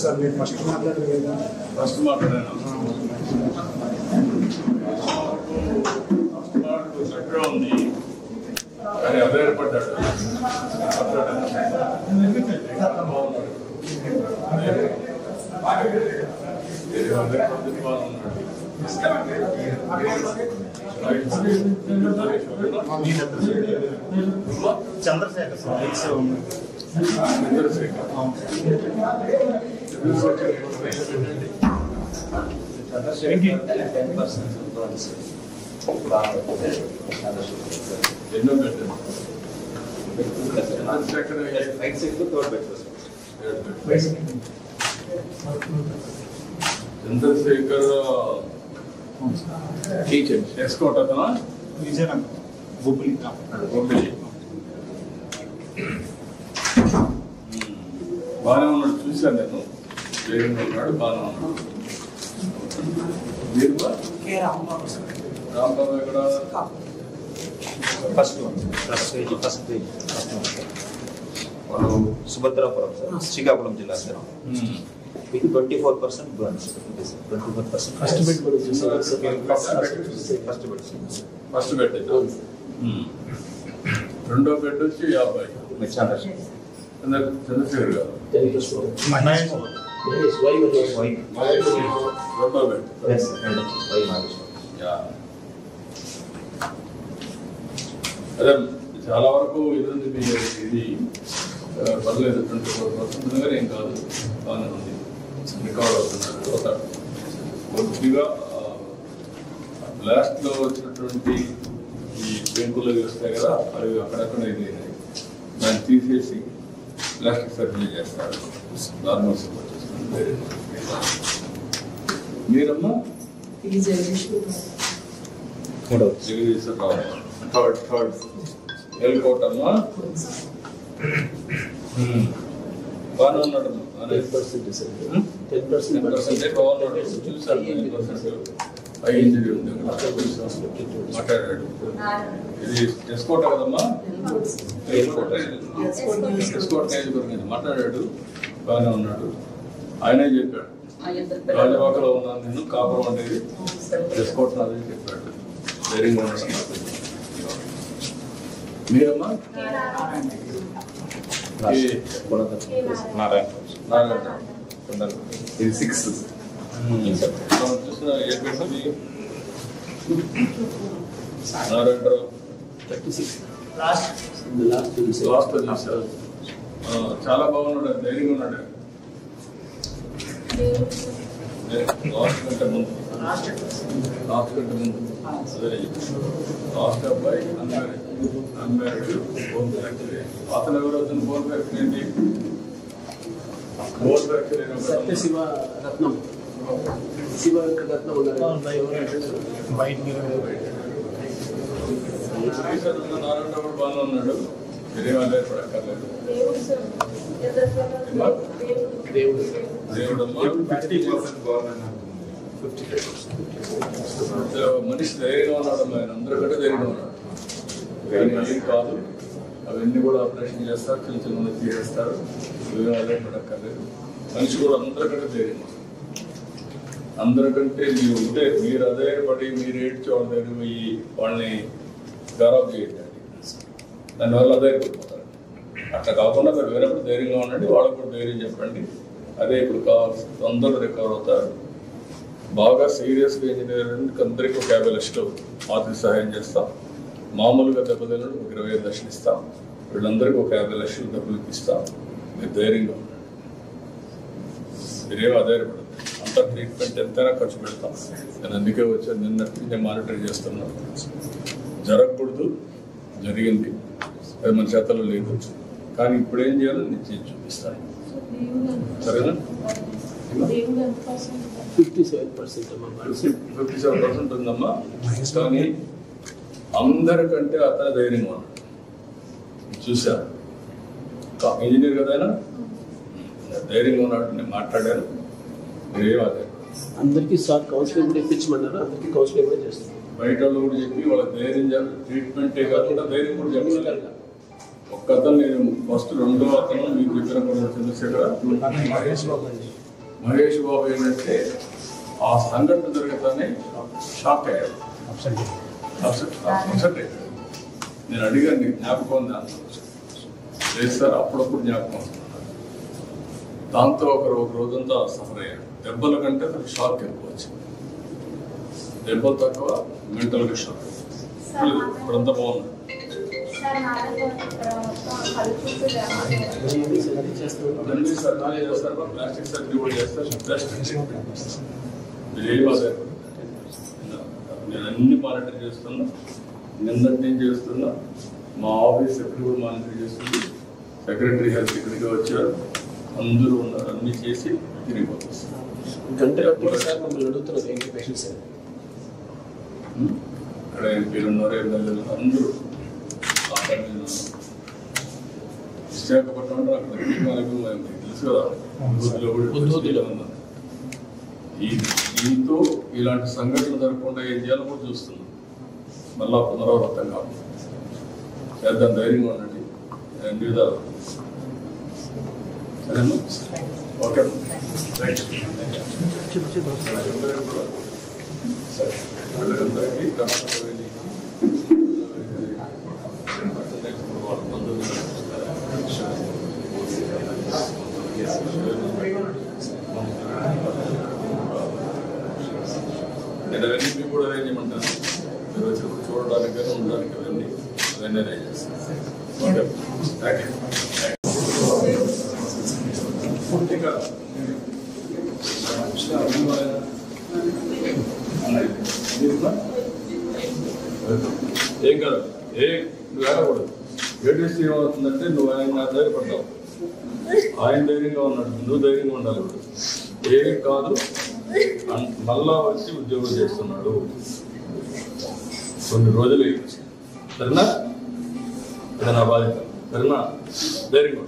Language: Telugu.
సార్ మీరు ఫస్ట్ మాట్లాడారు. ఫస్ట్ మాట్లాడాను. చక్కగా ఉంది కానీ అదే ఏర్పడ్డాడు. చంద్రశేఖర్ సార్ ఎన్నో పెట్టాను. చంద్రశేఖర్ టీచర్ ఎస్కోట్ అతను విజయనగరం బొబ్బిలి. బాగానే ఉన్నాడు, చూశాను నేను. వేగంగా ఉన్నాడు, బాగానే ఉన్నాడు. మీరు రాంబాబు ఎక్కడ? ఫస్ట్ మనం సుభద్రాపురం సార్, శ్రీకాకుళం జిల్లా సార్. మీకు 24% బ్రాంచ్, 24% ఫస్ట్ బెడ్. రెండో బెడ్ వచ్చి 50. చంద్రశేఖర్ గారు రెండో బెడ్. అదే చాలా వరకు ఇది ఉంది. ఇది పర్లేదు, 24% దగ్గర ఏం కాదు, బాగానే ఉంది, రికవర్ అవుతున్నారు. కొద్దిగా బ్లాస్ట్ లో వచ్చినటువంటి ఈ పెంకులు వస్తాయి కదా, అవి అక్కడక్కడ ఇది దాన్ని తీసేసి ప్లాస్టిక్ సర్జరీ చేస్తారు. నార్మల్ సపోర్ట్ చేస్తారు. మీరమ్మా జగదీశ్వరరావు థర్డ్ ఎల్కోట్ అమ్మా. బాగానే ఉన్నాడు, 10% బాగున్నాడు. చూసాను 10% పై ఇంజరీ ఉంది, మాట్లాడాడు. ఇది ఎస్కోట కదమ్మా, ఎస్కోట్ నియోజకవర్గం మాట్లాడాడు, బాగానే ఉన్నాడు. ఆయనే చెప్పాడు, రాజవాకలో ఉన్నాను నేను, కాపురం అనేది ఎస్కోట్ నాదని చెప్పాడు. ధైర్యంగా ఉన్నాడు. మీరమ్మా నారాయణ ఇది 6. మనం చూసిన ఏ పెట్టి నారాయణరావు 36 లాస్ట్ చూసారు. చాలా బాగున్నాడు, ధైర్యంగా ఉన్నాడు. లాస్ట్ కంటే ముందు లాస్ట్ అబ్బాయి అన్మ్యారీడ్ బోన్ ఫ్రాక్చర్. అతను ఎవరు అవుతుంది? బోన్ ఫ్రాక్చర్ ఏంటి? బోన్ ఫ్రాక్చర్ శివరత్నం నారాయణ కూడా బాగానే ఉన్నాడు. మీరేం ఆధారపడక్కర్లేదు. మనిషి ధైర్యంగా ఉన్నాడు, ఆయన అందరికంటే ధైర్యంగా ఉన్నాడు. కానీ ఏం కాదు, అవన్నీ కూడా ఆపరేషన్ చేస్తారు, చిన్న చిన్న తీసేస్తారు. ఏం ఆధారపడక్కర్లేదు. మనిషి కూడా అందరికంటే ధైర్యంగా, అందరికంటే మీరు ఉంటే మీరు అదే పడి మీరు ఏడ్చి వాళ్ళ దగ్గర పోయి వాళ్ళని గౌరవం చేయండి. దానివల్ల అదే కోల్పోతారు. అట్లా కాకుండా మీరు వేరేప్పుడు ధైర్యంగా ఉండండి, వాళ్ళకు కూడా ధైర్యం చెప్పండి. అదే ఇప్పుడు కావాల్సి అందరూ రికవర్ అవుతారు. బాగా సీరియస్గా ఇంజనీరింగ్ అందరికీ 50 లక్షలు ఆర్థిక సహాయం చేస్తాం. మామూలుగా దెబ్బతిన 25 లక్షలు ఇస్తాం. వీళ్ళందరికీ 50 లక్షలు డబ్బులు ఇస్తాం. మీరు ధైర్యంగా ఉండండి, మీరేమో ఆధారపడదు. అంత ట్రీట్మెంట్ ఎంతైనా ఖర్చు పెడతాం. నేను అందుకే వచ్చాను, నిన్నటి నేను మానిటర్ చేస్తున్నాను. జరగకూడదు, జరిగింది, అది మన చేతల్లో లేదు. కానీ ఇప్పుడు ఏం చేయాలో నేను చేసి చూపిస్తాను. సరేనా? 57% ఉందమ్మా. కానీ అందరికంటే అతను ధైర్యంగా ఉన్నాడు. చూశాను, ఇంజనీర్ కదా ఆయన, ధైర్యంగా ఉన్నాడు. నేను మాట్లాడాను, ఏం అదే అందరికీ సార్ కౌన్సిలింగ్ కూడా ఇప్పించమన్నారు. అందరికీ కౌన్సిలింగ్ కూడా చేస్తాం. బయట వాళ్ళు కూడా చెప్పి వాళ్ళ ధైర్యం ట్రీట్మెంటే కాకుండా ధైర్యం కూడా చెప్పాలి. ఒక్క అతను నేను ఫస్ట్ రెండో అతను మీకు చెప్పిన కూడా చంద్రశేఖర్ మహేష్ బాబు ఏంటంటే ఆ సంఘటన జరుగుతానే షాక్ అయ్యాడు, అప్సెట్ అయ్యాడు. నేను అడిగాను, నీకు జ్ఞాపకం ఉంది అన్న. లేదు సార్, అప్పుడప్పుడు జ్ఞాపకం వస్తుంది. దాంతో ఒక రోజంతా సఫర్ అయ్యాడు. దెబ్బల కంటే నాకు షాక్ ఎక్కువ వచ్చింది. దెబ్బలు తక్కువ, మెంటల్గా షాక్. ఇప్పుడంతా బాగున్నాడు. ప్లాస్టిక్ సర్జరీ కూడా చేస్తారు. నేను అన్ని మానిటర్ చేస్తున్నా, నిన్నటి నుంచి చేస్తున్నా. మా ఆఫీస్ సెక్రటరీ కూడా మానిటర్ చేస్తుంది. సెక్రటరీ హెల్త్ ఇక్కడికి వచ్చారు, అందరూ ఉన్నారు. అన్ని చేసి తిరిగిపోతుంది. ఇక్కడ ఎంపీలు ఉన్నారు, ఎమ్మెల్యేలు అందరూ. విశాఖపట్నం అంటే అక్కడ తెలుసు కదా, దీంతో ఇలాంటి సంఘటనలు జరగకుండా ఏం చేయాలో కూడా చూస్తున్నాం. మళ్ళా పునరావృతం కాదు. చేద్దాం, ధైర్యంగా ఉండండి. అన్ని విధాలు సరేనా? Okay, right. నేను అవన్నీ కూడా అరేంజ్ చేయమంటాను. మీరు వచ్చినప్పుడు చూడడానికి కానీ ఉండడానికి అవన్నీ అరేంజ్ చేస్తాను. Okay, thank you. ఏం కదా, నువ్వు ఏడకూడదు. ఏడిస్తే ఏమవుతుందంటే నువ్వు ఆయన ధైర్యపడ్డావు, ఆయన ధైర్యంగా ఉన్నాడు, నువ్వు ధైర్యంగా ఉండాలి. ఇప్పుడు ఏం కాదు, మళ్ళా వచ్చి ఉద్యోగం చేస్తున్నాడు కొన్ని రోజులు. సరేనా? ఇది నా బాధ్యత. సరేనా? ధైర్యంగా